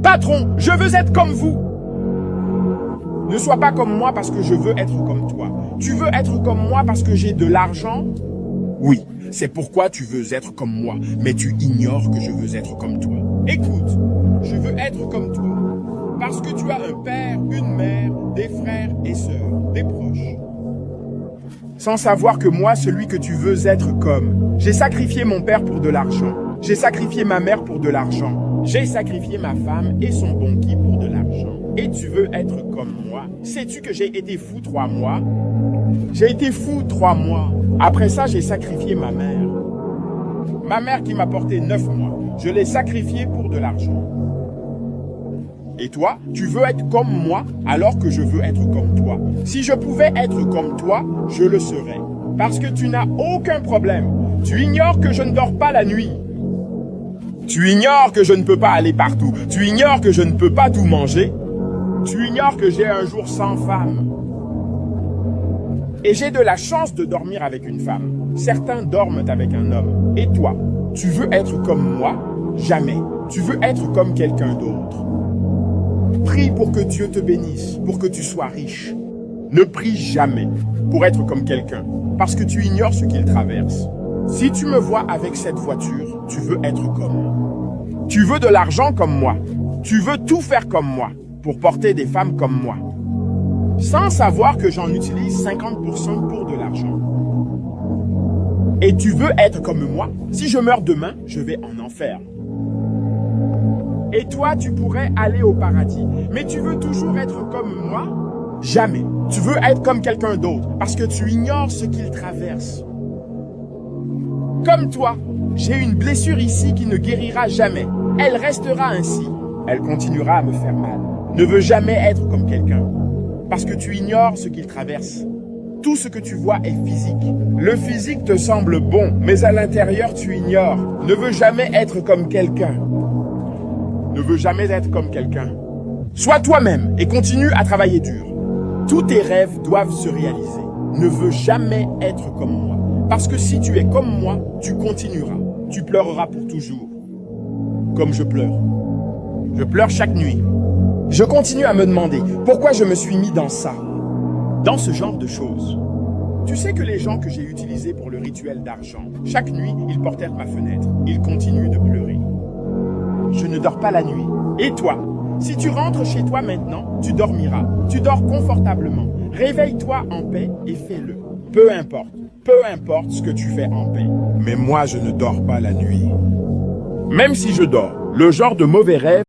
Patron, je veux être comme vous. Ne sois pas comme moi parce que je veux être comme toi. Tu veux être comme moi parce que j'ai de l'argent? Oui, c'est pourquoi tu veux être comme moi, mais tu ignores que je veux être comme toi. Écoute, je veux être comme toi parce que tu as un père, une mère, des frères et sœurs, des proches. Sans savoir que moi, celui que tu veux être comme, j'ai sacrifié mon père pour de l'argent. J'ai sacrifié ma mère pour de l'argent. J'ai sacrifié ma femme et son banquier pour de l'argent. Et tu veux être comme moi? Sais-tu que j'ai été fou 3 mois? J'ai été fou 3 mois. Après ça, j'ai sacrifié ma mère. Ma mère qui m'a porté 9 mois. Je l'ai sacrifiée pour de l'argent. Et toi, tu veux être comme moi alors que je veux être comme toi. Si je pouvais être comme toi, je le serais. Parce que tu n'as aucun problème. Tu ignores que je ne dors pas la nuit. Tu ignores que je ne peux pas aller partout. Tu ignores que je ne peux pas tout manger. Tu ignores que j'ai un jour sans femme. Et j'ai de la chance de dormir avec une femme. Certains dorment avec un homme. Et toi, tu veux être comme moi? Jamais. Tu veux être comme quelqu'un d'autre. Prie pour que Dieu te bénisse, pour que tu sois riche. Ne prie jamais pour être comme quelqu'un, parce que tu ignores ce qu'il traverse. Si tu me vois avec cette voiture, tu veux être comme moi. Tu veux de l'argent comme moi. Tu veux tout faire comme moi, pour porter des femmes comme moi. Sans savoir que j'en utilise 50% pour de l'argent. Et tu veux être comme moi? Si je meurs demain, je vais en enfer. Et toi, tu pourrais aller au paradis. Mais tu veux toujours être comme moi? Jamais. Tu veux être comme quelqu'un d'autre parce que tu ignores ce qu'il traverse. Comme toi, j'ai une blessure ici qui ne guérira jamais. Elle restera ainsi. Elle continuera à me faire mal. Ne veux jamais être comme quelqu'un parce que tu ignores ce qu'il traverse. Tout ce que tu vois est physique. Le physique te semble bon, mais à l'intérieur, tu ignores. Ne veux jamais être comme quelqu'un. Ne veux jamais être comme quelqu'un. Sois toi-même et continue à travailler dur. Tous tes rêves doivent se réaliser. Ne veux jamais être comme moi. Parce que si tu es comme moi, tu continueras. Tu pleureras pour toujours. Comme je pleure. Je pleure chaque nuit. Je continue à me demander pourquoi je me suis mis dans ça. Dans ce genre de choses. Tu sais que les gens que j'ai utilisés pour le rituel d'argent, chaque nuit, ils portèrent ma fenêtre. Ils continuent de pleurer. Je ne dors pas la nuit. Et toi? Si tu rentres chez toi maintenant, tu dormiras. Tu dors confortablement. Réveille-toi en paix et fais-le. Peu importe ce que tu fais en paix. Mais moi, je ne dors pas la nuit. Même si je dors, le genre de mauvais rêve